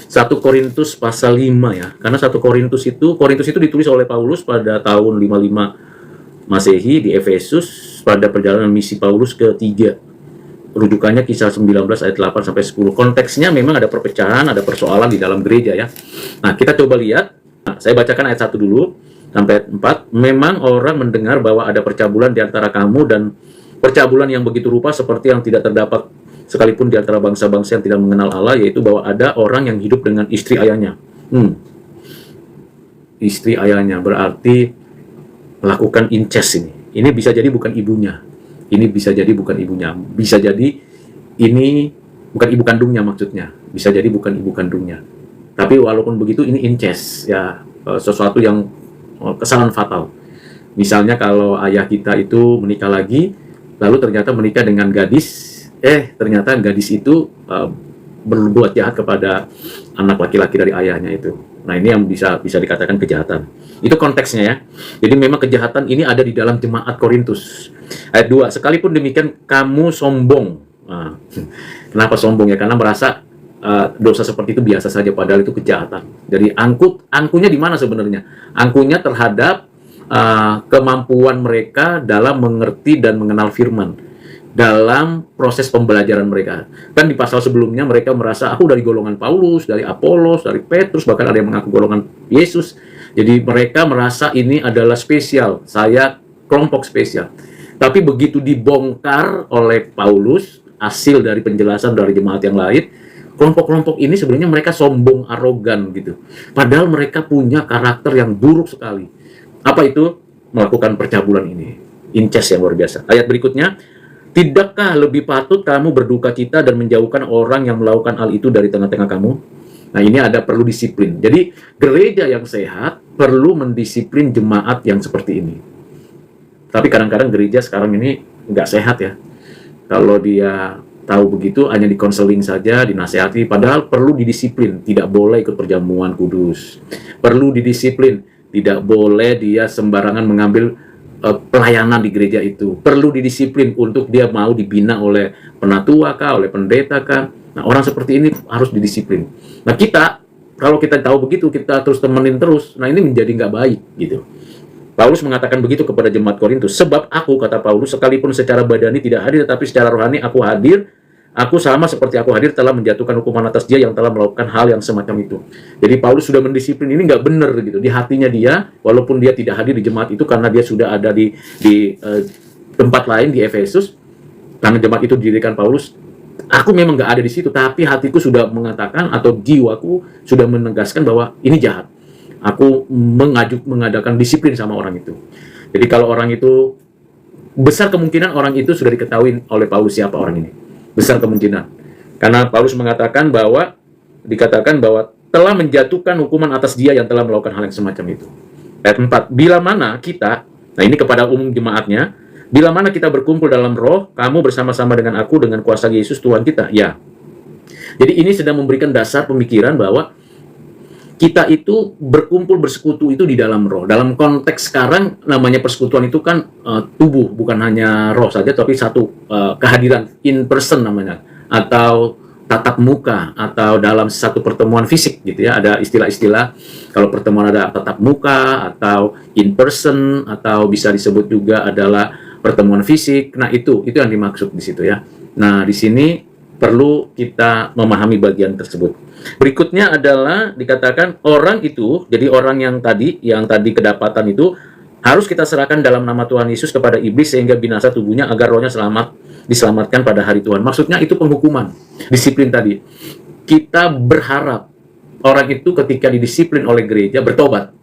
1 Korintus pasal 5 ya. Karena 1 Korintus itu ditulis oleh Paulus pada tahun 55 Masehi di Efesus pada perjalanan misi Paulus ke-3. Rujukannya Kisah 19 ayat 8 sampai 10. Konteksnya memang ada perpecahan, ada persoalan di dalam gereja ya. Nah, kita coba lihat. Nah, saya bacakan ayat 1 dulu sampai 4. Memang orang mendengar bahwa ada percabulan di antara kamu, dan percabulan yang begitu rupa seperti yang tidak terdapat sekalipun di antara bangsa-bangsa yang tidak mengenal Allah, yaitu bahwa ada orang yang hidup dengan istri ayahnya. Istri ayahnya berarti melakukan incest ini. Ini bisa jadi bukan ibunya. Ini bisa jadi bukan ibunya. Bisa jadi ini bukan ibu kandungnya maksudnya. Bisa jadi bukan ibu kandungnya. Tapi walaupun begitu ini incest ya, sesuatu yang kesalahan fatal. Misalnya kalau ayah kita itu menikah lagi, lalu ternyata menikah dengan gadis, ternyata gadis itu berbuat jahat kepada anak laki-laki dari ayahnya itu. Nah, ini yang bisa dikatakan kejahatan. Itu konteksnya ya. Jadi memang kejahatan ini ada di dalam jemaat Korintus. Ayat 2, sekalipun demikian kamu sombong. Nah, kenapa sombong ya? Karena merasa dosa seperti itu biasa saja, padahal itu kejahatan. Jadi angkunya di mana sebenarnya? Angkunya terhadap kemampuan mereka dalam mengerti dan mengenal firman, dalam proses pembelajaran mereka. Kan di pasal sebelumnya mereka merasa, aku dari golongan Paulus, dari Apolos, dari Petrus, bahkan ada yang mengaku golongan Yesus. Jadi mereka merasa ini adalah spesial, saya kelompok spesial. Tapi begitu dibongkar oleh Paulus, hasil dari penjelasan dari jemaat yang lain, kelompok-kelompok ini sebenarnya mereka sombong, arogan gitu. Padahal mereka punya karakter yang buruk sekali. Apa itu? Melakukan percabulan ini. Incest yang luar biasa. Ayat berikutnya, tidakkah lebih patut kamu berduka cita dan menjauhkan orang yang melakukan hal itu dari tengah-tengah kamu? Nah, ini ada perlu disiplin. Jadi, gereja yang sehat perlu mendisiplin jemaat yang seperti ini. Tapi kadang-kadang gereja sekarang ini nggak sehat ya. Kalau dia tahu begitu, hanya dikonseling saja, dinasehati. Padahal perlu didisiplin. Tidak boleh ikut perjamuan kudus. Perlu didisiplin. Tidak boleh dia sembarangan mengambil pelayanan di gereja itu. Perlu didisiplin untuk dia mau dibina oleh penatua kah, oleh pendeta kah. Nah, orang seperti ini harus didisiplin. Nah, kita, kalau kita tahu begitu, kita terus temenin terus, nah ini menjadi nggak baik, gitu. Paulus mengatakan begitu kepada jemaat Korintus. Sebab aku, kata Paulus, sekalipun secara badani tidak hadir, tetapi secara rohani aku hadir. Aku sama seperti aku hadir telah menjatuhkan hukuman atas dia yang telah melakukan hal yang semacam itu. Jadi Paulus sudah mendisiplin, ini nggak benar gitu. Di hatinya dia, walaupun dia tidak hadir di jemaat itu karena dia sudah ada di tempat lain di Efesus, karena jemaat itu didirikan Paulus. Aku memang nggak ada di situ, tapi hatiku sudah mengatakan atau jiwaku sudah menegaskan bahwa ini jahat. Aku mengadakan disiplin sama orang itu. Jadi kalau orang itu, besar kemungkinan orang itu sudah diketahui oleh Paulus siapa orang ini. Besar kemungkinan. Karena Paulus mengatakan bahwa, dikatakan bahwa telah menjatuhkan hukuman atas dia yang telah melakukan hal yang semacam itu. Ayat 4, bila mana kita, nah ini kepada umum jemaatnya, bila mana kita berkumpul dalam roh, kamu bersama-sama dengan aku, dengan kuasa Yesus Tuhan kita. Ya. Jadi ini sedang memberikan dasar pemikiran bahwa kita itu berkumpul, bersekutu itu di dalam roh. Dalam konteks sekarang, namanya persekutuan itu kan tubuh, bukan hanya roh saja, tapi satu kehadiran, in person namanya, atau tatap muka, atau dalam satu pertemuan fisik gitu ya. Ada istilah-istilah, kalau pertemuan ada tatap muka, atau in person, atau bisa disebut juga adalah pertemuan fisik. Nah, itu yang dimaksud di situ ya. Nah, di sini perlu kita memahami bagian tersebut. Berikutnya adalah dikatakan orang itu, jadi orang yang tadi kedapatan itu harus kita serahkan dalam nama Tuhan Yesus kepada iblis sehingga binasa tubuhnya agar rohnya diselamatkan pada hari Tuhan. Maksudnya itu penghukuman, disiplin tadi. Kita berharap orang itu ketika didisiplin oleh gereja bertobat.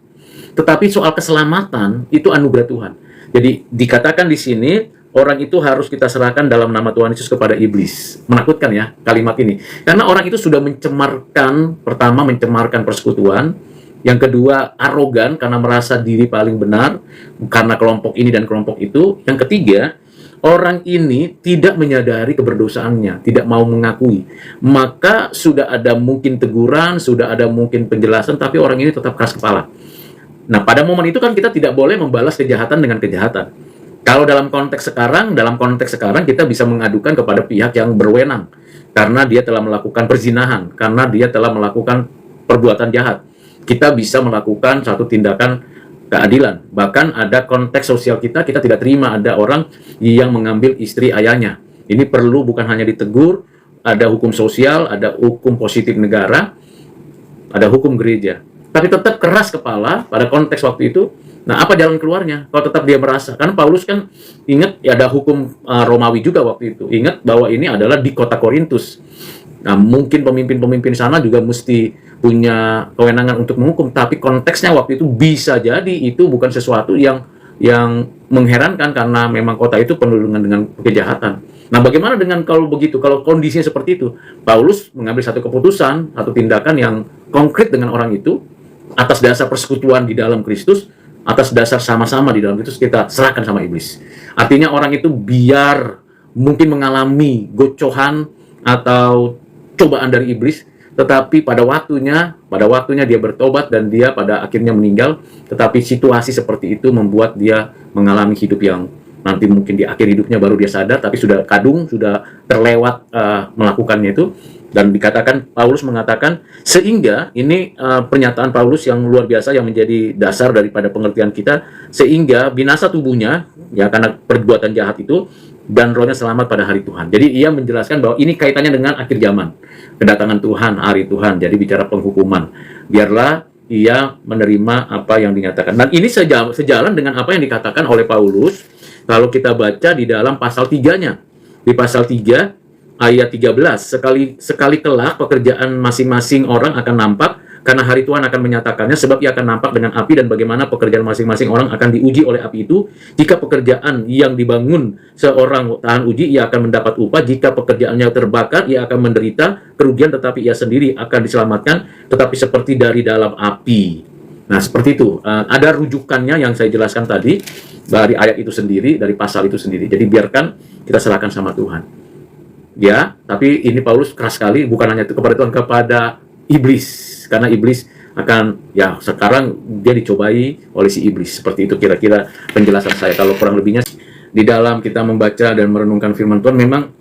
Tetapi soal keselamatan itu anugerah Tuhan. Jadi dikatakan di sini orang itu harus kita serahkan dalam nama Tuhan Yesus kepada iblis. Menakutkan ya kalimat ini. Karena orang itu sudah mencemarkan, pertama mencemarkan persekutuan, yang kedua arogan karena merasa diri paling benar, karena kelompok ini dan kelompok itu. Yang ketiga, orang ini tidak menyadari keberdosaannya, tidak mau mengakui. Maka sudah ada mungkin teguran, sudah ada mungkin penjelasan, tapi orang ini tetap keras kepala. Nah, pada momen itu kan kita tidak boleh membalas kejahatan dengan kejahatan. Kalau dalam konteks sekarang kita bisa mengadukan kepada pihak yang berwenang karena dia telah melakukan perzinahan, karena dia telah melakukan perbuatan jahat. Kita bisa melakukan satu tindakan keadilan. Bahkan ada konteks sosial kita tidak terima ada orang yang mengambil istri ayahnya. Ini perlu bukan hanya ditegur, ada hukum sosial, ada hukum positif negara, ada hukum gereja. Tapi tetap keras kepala pada konteks waktu itu. Nah, apa jalan keluarnya? Kalau tetap dia merasa, karena Paulus kan ingat ya ada hukum Romawi juga waktu itu. Ingat bahwa ini adalah di kota Korintus. Nah, mungkin pemimpin-pemimpin sana juga mesti punya kewenangan untuk menghukum, tapi konteksnya waktu itu bisa jadi itu bukan sesuatu yang mengherankan karena memang kota itu penuh dengan kejahatan. Nah, bagaimana dengan kalau begitu? Kalau kondisinya seperti itu, Paulus mengambil satu keputusan, satu tindakan yang konkret dengan orang itu atas dasar persekutuan di dalam Kristus, atas dasar sama-sama di dalam Kristus kita serahkan sama iblis. Artinya orang itu biar mungkin mengalami gocohan atau cobaan dari iblis, tetapi pada waktunya dia bertobat dan dia pada akhirnya meninggal. Tetapi situasi seperti itu membuat dia mengalami hidup yang nanti mungkin di akhir hidupnya baru dia sadar, tapi sudah kadung, sudah terlewat melakukannya itu. Dan dikatakan, Paulus mengatakan, sehingga ini pernyataan Paulus yang luar biasa yang menjadi dasar daripada pengertian kita, sehingga binasa tubuhnya ya karena perbuatan jahat itu, dan rohnya selamat pada hari Tuhan. Jadi ia menjelaskan bahwa ini kaitannya dengan akhir zaman, kedatangan Tuhan, hari Tuhan. Jadi bicara penghukuman, biarlah ia menerima apa yang dinyatakan. Dan ini sejalan dengan apa yang dikatakan oleh Paulus kalau kita baca di dalam pasal 3-nya. Di pasal 3 ayat 13, sekali kelak pekerjaan masing-masing orang akan nampak, karena hari Tuhan akan menyatakannya, sebab ia akan nampak dengan api, dan bagaimana pekerjaan masing-masing orang akan diuji oleh api itu. Jika pekerjaan yang dibangun seorang tahan uji, ia akan mendapat upah. Jika pekerjaannya terbakar, ia akan menderita kerugian, tetapi ia sendiri akan diselamatkan, tetapi seperti dari dalam api. Nah, seperti itu. Ada rujukannya yang saya jelaskan tadi, dari ayat itu sendiri, dari pasal itu sendiri. Jadi biarkan kita serahkan sama Tuhan. Ya, tapi ini Paulus keras sekali, bukan hanya itu kepada Tuhan, kepada iblis. Karena iblis akan, ya sekarang dia dicobai oleh si iblis. Seperti itu kira-kira penjelasan saya. Kalau kurang lebihnya, di dalam kita membaca dan merenungkan firman Tuhan, memang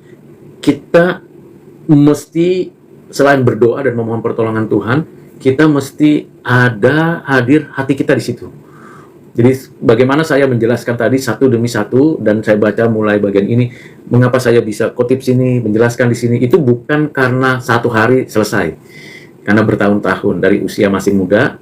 kita mesti selain berdoa dan memohon pertolongan Tuhan, kita mesti ada hadir hati kita di situ. Jadi bagaimana saya menjelaskan tadi satu demi satu, dan saya baca mulai bagian ini, mengapa saya bisa kutip sini, menjelaskan di sini, itu bukan karena satu hari selesai. Karena bertahun-tahun, dari usia masih muda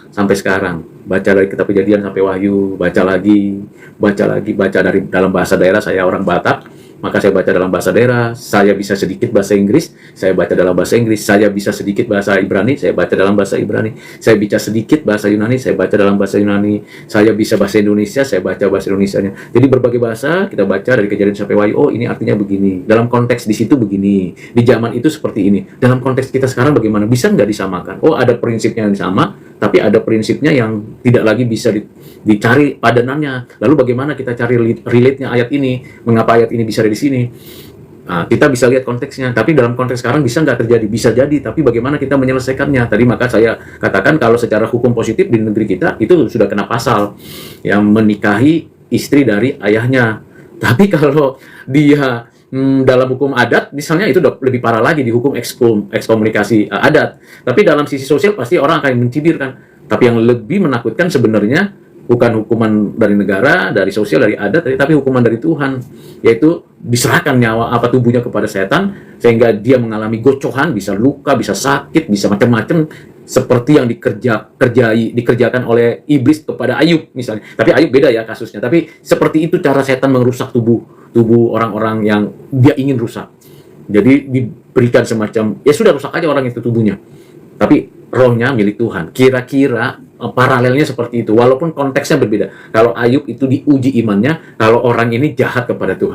sampai sekarang. Baca dari kitab Kejadian sampai Wahyu, baca lagi, baca dari dalam bahasa daerah. Saya orang Batak, maka saya baca dalam bahasa daerah. Saya bisa sedikit bahasa Inggris, saya baca dalam bahasa Inggris. Saya bisa sedikit bahasa Ibrani, saya baca dalam bahasa Ibrani. Saya bisa sedikit bahasa Yunani, saya baca dalam bahasa Yunani. Saya bisa bahasa Indonesia, saya baca bahasa Indonesianya. Jadi berbagai bahasa kita baca dari Kejadian sampai Wahyu. Oh, ini artinya begini. Dalam konteks di situ begini. Di zaman itu seperti ini. Dalam konteks kita sekarang bagaimana? Bisa nggak disamakan? Oh, ada prinsipnya yang sama, tapi ada prinsipnya yang tidak lagi bisa dicari padanannya. Lalu bagaimana kita cari relate-nya ayat ini? Mengapa ayat ini bisa ada di sini? Nah, kita bisa lihat konteksnya. Tapi dalam konteks sekarang bisa nggak terjadi? Bisa jadi. Tapi bagaimana kita menyelesaikannya? Tadi maka saya katakan kalau secara hukum positif di negeri kita itu sudah kena pasal yang menikahi istri dari ayahnya. Tapi kalau dia dalam hukum adat, misalnya itu udah lebih parah lagi di hukum ekskomunikasi adat. Tapi dalam sisi sosial pasti orang akan mencibirkan. Tapi yang lebih menakutkan sebenarnya bukan hukuman dari negara, dari sosial, dari adat, tapi hukuman dari Tuhan, yaitu diserahkan nyawa tubuhnya kepada setan sehingga dia mengalami gocohan, bisa luka, bisa sakit, bisa macam-macam seperti yang dikerjakan oleh iblis kepada Ayub misalnya. Tapi Ayub beda ya kasusnya. Tapi seperti itu cara setan merusak tubuh orang-orang yang dia ingin rusak. Jadi diberikan semacam, ya sudah rusak aja orang itu tubuhnya. Tapi rohnya milik Tuhan. Kira-kira paralelnya seperti itu. Walaupun konteksnya berbeda. Kalau Ayub itu diuji imannya, kalau orang ini jahat kepada Tuhan.